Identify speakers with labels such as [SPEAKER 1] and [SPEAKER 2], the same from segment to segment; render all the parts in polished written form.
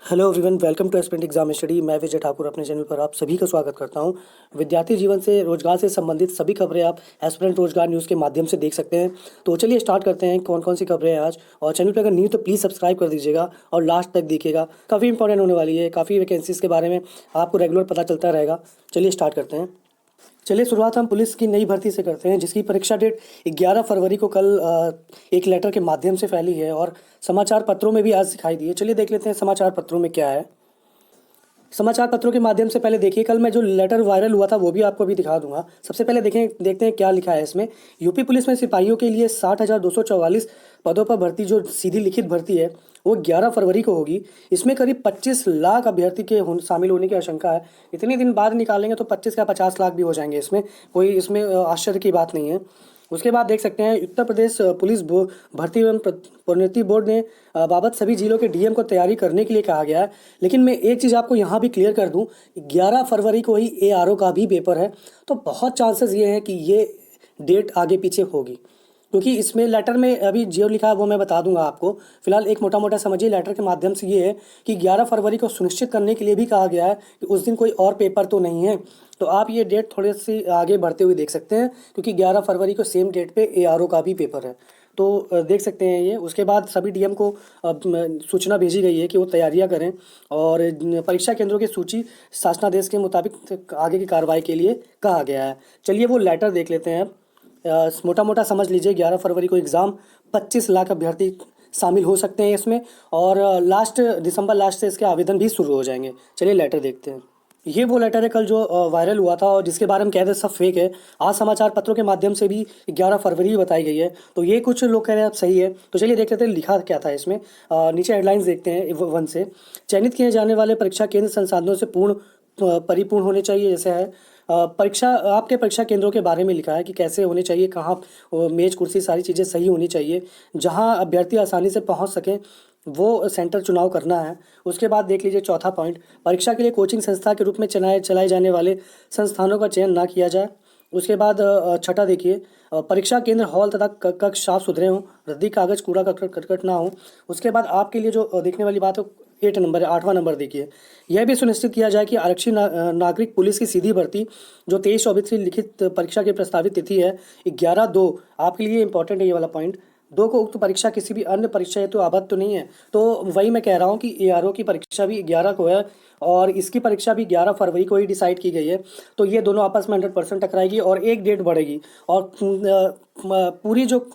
[SPEAKER 1] Hello everyone, welcome to aspirant exam study. मैं विजय ठाकुर अपने channel पर आप सभी का स्वागत करता हूं। विद्यार्थी जीवन से रोजगार से संबंधित सभी खबरें आप एस्पिरेंट रोजगार न्यूज़ के माध्यम से देख सकते हैं। तो चलिए स्टार्ट करते हैं कौन कौन सी खबरें हैं आज। और चैनल पर अगर न्यू तो प्लीज़ सब्सक्राइब कर दीजिएगा और लास्ट तक देखिएगा, काफ़ी इंपॉर्टेंट होने वाली है। काफ़ी वैकेंसीज़ के बारे में आपको रेगुलर पता चलता रहेगा। चलिए स्टार्ट करते हैं। चलिए शुरुआत हम पुलिस की नई भर्ती से करते हैं, जिसकी परीक्षा डेट 11 फरवरी को कल एक लेटर के माध्यम से फैली है और समाचार पत्रों में भी आज दिखाई दी है। चलिए देख लेते हैं समाचार पत्रों में क्या है। समाचार पत्रों के माध्यम से पहले देखिए, कल मैं जो लेटर वायरल हुआ था वो भी आपको अभी दिखा दूंगा। सबसे पहले देखते हैं क्या लिखा है इसमें। यूपी पुलिस में सिपाहियों के लिए 60,244 पदों पर भर्ती, जो सीधी लिखित भर्ती है, वो 11 फरवरी को होगी। इसमें करीब 25 लाख अभ्यर्थी के शामिल होने की आशंका है। इतने दिन बाद निकालेंगे तो 25 का 50 लाख भी हो जाएंगे। इसमें कोई आश्चर्य की बात नहीं है। उसके बाद देख सकते हैं उत्तर प्रदेश पुलिस भर्ती एवं प्रोन्नति बोर्ड ने बाबत सभी जिलों के डीएम को तैयारी करने के लिए कहा गया है। लेकिन मैं एक चीज़ आपको यहाँ भी क्लियर कर दूँ, 11 फरवरी को ही एआरओ का भी पेपर है, तो बहुत चांसेस ये हैं कि ये डेट आगे पीछे होगी, क्योंकि इसमें लेटर में अभी जो लिखा है वो मैं बता दूंगा आपको। फिलहाल एक मोटा मोटा समझिए लेटर के माध्यम से ये है कि 11 फरवरी को सुनिश्चित करने के लिए भी कहा गया है कि उस दिन कोई और पेपर तो नहीं है। तो आप ये डेट थोड़ी सी आगे बढ़ते हुए देख सकते हैं, क्योंकि 11 फरवरी को सेम डेट पे एआरओ का भी पेपर है। तो देख सकते हैं ये। उसके बाद सभी डीएम को सूचना भेजी गई है कि वो तैयारियां करें और परीक्षा केंद्रों की सूची शासनादेश के मुताबिक आगे की कार्रवाई के लिए कहा गया है। चलिए वो लेटर देख लेते हैं। मोटा मोटा समझ लीजिए 11 फरवरी को एग्ज़ाम, 25 लाख अभ्यर्थी शामिल हो सकते हैं इसमें, और दिसंबर लास्ट से इसके आवेदन भी शुरू हो जाएंगे। चलिए लेटर देखते हैं। ये वो लेटर है कल जो वायरल हुआ था और जिसके बारे में कह रहे थे सब फेक है। आज समाचार पत्रों के माध्यम से भी 11 फरवरी ही बताई गई है। तो ये कुछ लोग कह रहे हैं अब सही है। तो चलिए देख लेते हैं लिखा क्या था इसमें। नीचे हेडलाइंस देखते हैं। वन से चयनित किए जाने वाले परीक्षा केंद्र संसाधनों से परिपूर्ण होने चाहिए। जैसे है परीक्षा, आपके परीक्षा केंद्रों के बारे में लिखा है कि कैसे होने चाहिए, कहाँ मेज कुर्सी सारी चीज़ें सही होनी चाहिए, जहाँ अभ्यर्थी आसानी से पहुँच सकें वो सेंटर चुनाव करना है। उसके बाद देख लीजिए चौथा पॉइंट, परीक्षा के लिए कोचिंग संस्था के रूप में चलाए जाने वाले संस्थानों का चयन ना किया जाए। उसके बाद छठा देखिए, परीक्षा केंद्र हॉल तथा कक्ष साफ सुथरे हों, रद्दी कागज कूड़ा करकट ना हो। उसके बाद आपके लिए जो देखने वाली बात है 8 नंबर है, 8वां नंबर देखिए, यह भी सुनिश्चित किया जाए कि आरक्षित नागरिक पुलिस की सीधी भर्ती जो 23-24 की लिखित परीक्षा की प्रस्तावित तिथि है 11/2, आपके लिए इंपॉर्टेंट है ये वाला पॉइंट, 2 को उक्त परीक्षा किसी भी अन्य परीक्षा हेतु आबद्ध तो नहीं है। तो वही मैं कह रहा हूँ कि एआरओ की परीक्षा भी 11 को है और इसकी परीक्षा भी 11 फरवरी को ही डिसाइड की गई है। तो ये दोनों आपस में 100% टकराएगी और एक डेट बढ़ेगी। और पूरी जो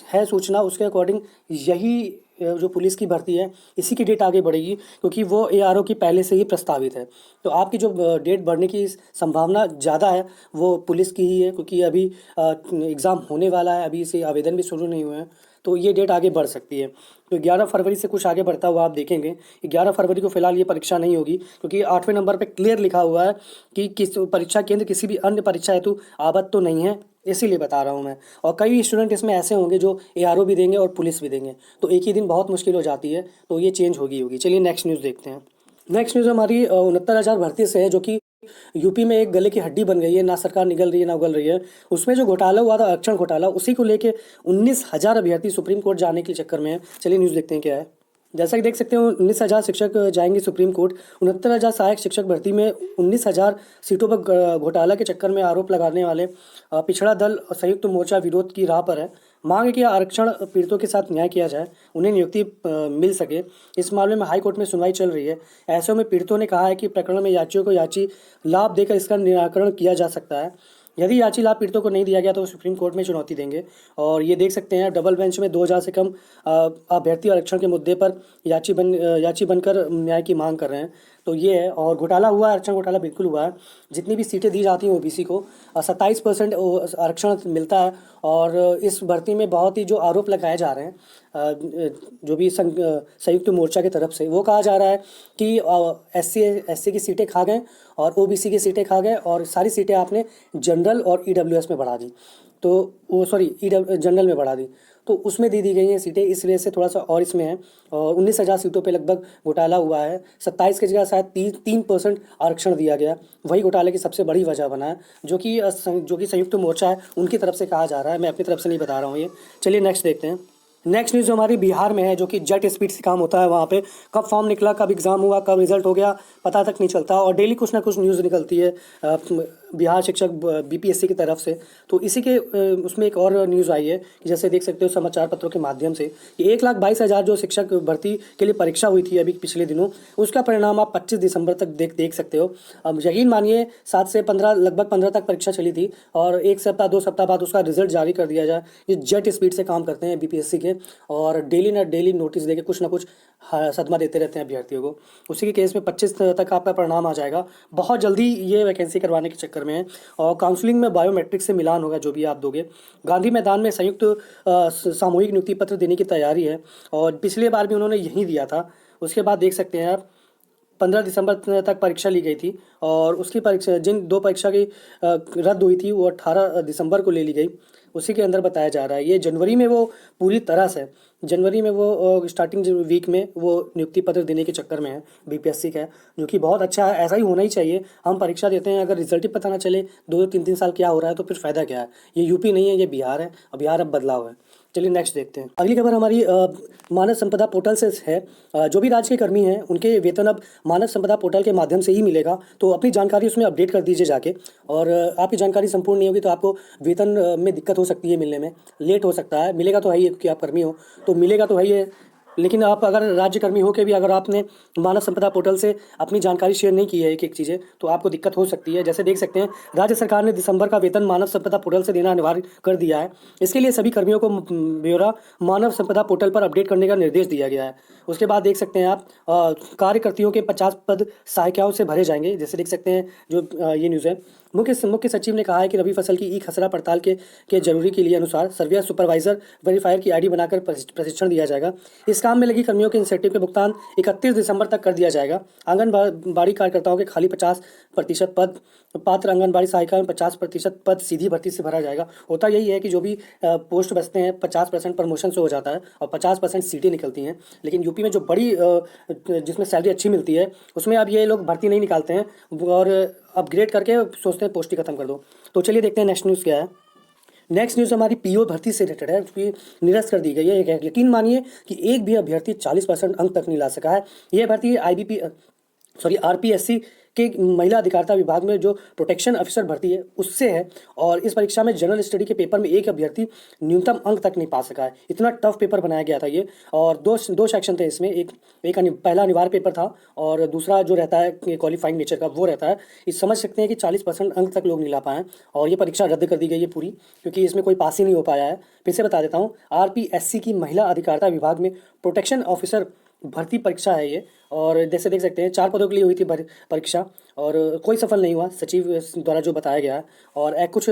[SPEAKER 1] है सूचना उसके अकॉर्डिंग यही जो पुलिस की भर्ती है इसी की डेट आगे बढ़ेगी, क्योंकि वो एआरओ की पहले से ही प्रस्तावित है। तो आपकी जो डेट बढ़ने की संभावना ज़्यादा है वो पुलिस की ही है, क्योंकि अभी एग्ज़ाम होने वाला है, अभी इसे आवेदन भी शुरू नहीं हुए हैं। तो ये डेट आगे बढ़ सकती है। तो 11 फरवरी से कुछ आगे बढ़ता हुआ आप देखेंगे। 11 फरवरी को फिलहाल ये परीक्षा नहीं होगी, क्योंकि 8वें नंबर पे क्लियर लिखा हुआ है कि किस परीक्षा केंद्र किसी भी अन्य परीक्षा हेतु आबद्ध तो नहीं है, इसीलिए बता रहा हूँ मैं। और कई स्टूडेंट इसमें ऐसे होंगे जो एआरओ भी देंगे और पुलिस भी देंगे, तो एक ही दिन बहुत मुश्किल हो जाती है। तो ये चेंज होगी। चलिए नेक्स्ट न्यूज़ देखते हैं। नेक्स्ट न्यूज़ हमारी 69,000 भर्ती से है, जो कि यूपी में एक गले की हड्डी बन गई है। ना सरकार निगल रही है ना उगल रही है। उसमें जो घोटाला हुआ था, आरक्षण घोटाला, उसी को लेके 19,000 अभ्यर्थी सुप्रीम कोर्ट जाने के चक्कर में है। चलिए न्यूज़ देखते हैं क्या है। जैसा कि देख सकते हो 19,000 शिक्षक जाएंगे सुप्रीम कोर्ट। 69,000 सहायक शिक्षक भर्ती में 19,000 सीटों पर घोटाला के चक्कर में आरोप लगाने वाले पिछड़ा दल संयुक्त मोर्चा विरोध की राह पर है। मांग है कि आरक्षण पीड़ितों के साथ न्याय किया जाए, उन्हें नियुक्ति मिल सके। इस मामले में हाई कोर्ट में सुनवाई चल रही है। ऐसे में पीड़ितों ने कहा है कि प्रकरण में याचियों को याची लाभ देकर इसका निराकरण किया जा सकता है। यदि याची लाभ पीड़ितों को नहीं दिया गया तो वो सुप्रीम कोर्ट में चुनौती देंगे। और ये देख सकते हैं डबल बेंच में 2,000 से कम अभ्यर्थी आरक्षण के मुद्दे पर याची बनकर न्याय की मांग कर रहे हैं। तो ये है। और घोटाला हुआ है, आरक्षण घोटाला बिल्कुल हुआ है। जितनी भी सीटें दी जाती हैं ओबीसी को 27% आरक्षण मिलता है। और इस भर्ती में बहुत ही जो आरोप लगाए जा रहे हैं जो भी संयुक्त मोर्चा की तरफ से, वो कहा जा रहा है कि एससी की सीटें खा गए और ओबीसी की सीटें खा गए और सारी सीटें आपने जनरल और ईडब्ल्यूएस में बढ़ा दी। तो वो जनरल में बढ़ा दी, तो उसमें दी गई हैं सीटें, इस वजह से थोड़ा सा और इसमें है। और 19,000 सीटों पे लगभग घोटाला हुआ है। 27 की जगह शायद 3% आरक्षण दिया गया, वही घोटाले की सबसे बड़ी वजह बना है, जो कि संयुक्त मोर्चा है उनकी तरफ से कहा जा रहा है। मैं अपनी तरफ से नहीं बता रहा हूँ ये। चलिए नेक्स्ट देखते हैं। नेक्स्ट न्यूज़ हमारी बिहार में है, जो कि जेट स्पीड से काम होता है वहाँ पे। कब फॉर्म निकला, कब एग्ज़ाम हुआ, कब रिजल्ट हो गया, पता तक नहीं चलता और डेली कुछ ना कुछ न्यूज़ निकलती है बिहार शिक्षक बीपीएससी की तरफ से। तो इसी के उसमें एक और न्यूज़ आई है कि जैसे देख सकते हो समाचार पत्रों के माध्यम से कि 1,22,000 जो शिक्षक भर्ती के लिए परीक्षा हुई थी अभी पिछले दिनों, उसका परिणाम आप 25 दिसंबर तक देख सकते हो। अब यकीन मानिए 7 से 15 लगभग 15 तक परीक्षा चली थी और 1 सप्ताह 2 सप्ताह बाद उसका रिजल्ट जारी कर दिया जाए। ये जेट स्पीड से काम करते हैं बीपीएससी के और डेली ना डेली नोटिस देके कुछ ना कुछ सदमा देते रहते हैं अभ्यर्थियों को। उसी के केस में 25 तक आपका परिणाम आ जाएगा। बहुत जल्दी ये वैकेंसी करवाने के चक्कर में है और काउंसलिंग में बायोमेट्रिक से मिलान होगा जो भी आप दोगे। गांधी मैदान में संयुक्त सामूहिक नियुक्ति पत्र देने की तैयारी है और पिछले बार भी उन्होंने यहीं दिया था। उसके बाद देख सकते हैं आप 15 दिसंबर तक परीक्षा ली गई थी और उसकी परीक्षा जिन 2 परीक्षा की रद्द हुई थी वो 18 दिसंबर को ले ली गई। उसी के अंदर बताया जा रहा है ये जनवरी में वो पूरी तरह से जनवरी में वो स्टार्टिंग वीक में वो नियुक्ति पत्र देने के चक्कर में है बीपीएससी का, जो कि बहुत अच्छा है। ऐसा ही होना ही चाहिए। हम परीक्षा देते हैं, अगर रिजल्ट ही पता ना चले 2-2 3-3 साल क्या हो रहा है तो फिर फ़ायदा क्या है। ये यूपी नहीं है, ये बिहार है और बिहार अब बदलाव है। चलिए नेक्स्ट देखते हैं। अगली खबर हमारी मानव संपदा पोर्टल से है। जो भी राज्य के कर्मी हैं उनके वेतन अब मानव संपदा पोर्टल के माध्यम से ही मिलेगा, तो अपनी जानकारी उसमें अपडेट कर दीजिए जाके। और आपकी जानकारी संपूर्ण नहीं होगी तो आपको वेतन में दिक्कत हो सकती है, मिलने में लेट हो सकता है। मिलेगा तो है ही क्योंकि आप कर्मी हो, तो मिलेगा तो है ही है। लेकिन आप अगर राज्य कर्मी हो के भी अगर आपने मानव संपदा पोर्टल से अपनी जानकारी शेयर नहीं की है एक एक चीज़ें, तो आपको दिक्कत हो सकती है। जैसे देख सकते हैं राज्य सरकार ने दिसंबर का वेतन मानव संपदा पोर्टल से देना अनिवार्य कर दिया है। इसके लिए सभी कर्मियों को ब्यौरा मानव संपदा पोर्टल पर अपडेट करने का निर्देश दिया गया है। उसके बाद देख सकते हैं आप कार्यकर्तियों के 50 पद सहायिकाओं से भरे जाएंगे। जैसे देख सकते हैं जो ये न्यूज़ है, मुख्य सचिव ने कहा है कि रबी फसल की ई खसरा पड़ताल के जरूरी के लिए अनुसार सर्वे सुपरवाइजर वेरीफायर की आईडी बनाकर प्रशिक्षण दिया जाएगा। इस काम में लगी कर्मियों के इंसेंटिव के भुगतान 31 दिसंबर तक कर दिया जाएगा। आंगनबाड़ी कार्यकर्ताओं के खाली 50% पद, पात्र आंगनबाड़ी सहायिका में 50% पद सीधी भर्ती से भरा जाएगा। होता यही है कि जो भी पोस्ट बचते हैं 50% प्रमोशन से हो जाता है और 50% सीटें निकलती हैं। लेकिन यूपी में जो बड़ी जिसमें सैलरी अच्छी मिलती है उसमें अब ये लोग भर्ती नहीं निकालते हैं और अपग्रेड करके सोचते हैं पोस्ट ही खत्म कर दो। तो चलिए देखते हैं नेक्स्ट न्यूज़ क्या है। नेक्स्ट न्यूज़ हमारी पीओ भर्ती से रिलेटेड है, जो कि निरस्त कर दी गई है। यकीन मानिए कि एक भी अभ्यर्थी 40% अंक तक नहीं ला सका है। यह भर्ती आरपीएससी के महिला अधिकारिता विभाग में जो प्रोटेक्शन ऑफिसर भर्ती है उससे है और इस परीक्षा में जनरल स्टडी के पेपर में एक अभ्यर्थी न्यूनतम अंक तक नहीं पा सका है। इतना टफ पेपर बनाया गया था ये और दो सेक्शन थे इसमें। एक पहला अनिवार्य पेपर था और दूसरा जो रहता है क्वालिफाइंग नेचर का वो रहता है। इस समझ सकते हैं कि 40% अंक तक लोग नहीं ला पाए और ये परीक्षा रद्द कर दी गई है पूरी, क्योंकि इसमें कोई पास ही नहीं हो पाया है। फिर से बता देता हूँ, आरपीएससी की महिला अधिकारिता विभाग में प्रोटेक्शन ऑफिसर भर्ती परीक्षा है ये। और जैसे देख सकते हैं 4 पदों के लिए हुई थी परीक्षा और कोई सफल नहीं हुआ, सचिव द्वारा जो बताया गया है। और कुछ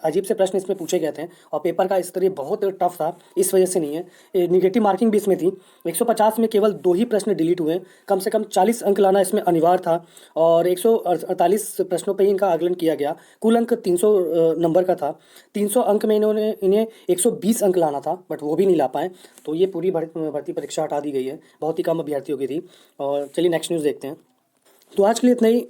[SPEAKER 1] अजीब से प्रश्न इसमें पूछे गए थे और पेपर का स्तर बहुत टफ था, इस वजह से नहीं है। निगेटिव मार्किंग भी इसमें थी। 150 में केवल 2 ही प्रश्न डिलीट हुए। कम से कम 40 अंक लाना इसमें अनिवार्य था और 148 प्रश्नों पर ही इनका आकलन किया गया। कुल अंक 300 नंबर का था। 300 अंक में इन्हें 120 अंक लाना था, बट वो भी नहीं ला पाए। तो ये पूरी भर्ती परीक्षा हटा दी गई है, बहुत ही कम अभ्यर्थियों की थी। और चलिए नेक्स्ट न्यूज़ देखते हैं। तो आज के लिए इतना ही।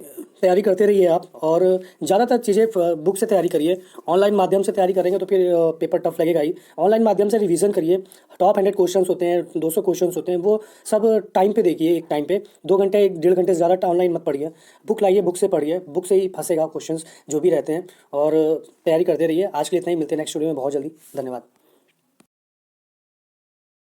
[SPEAKER 1] तैयारी करते रहिए आप और ज़्यादातर चीज़ें बुक से तैयारी करिए। ऑनलाइन माध्यम से तैयारी करेंगे तो फिर पेपर टफ लगेगा ही। ऑनलाइन माध्यम से रिवीजन करिए। टॉप 100 क्वेश्चंस होते हैं, 200 क्वेश्चंस होते हैं, वो सब टाइम पे देखिए। एक टाइम पे 2 घंटे 1.5 घंटे से ज़्यादा ऑनलाइन मत पढ़िए। बुक लाइए, बुक से पढ़िए, बुक से ही फंसेगा क्वेश्चंस जो भी रहते हैं और तैयारी करते रहिए। आज के लिए इतना ही। मिलते हैं नेक्स्ट वीडियो में बहुत जल्दी। धन्यवाद।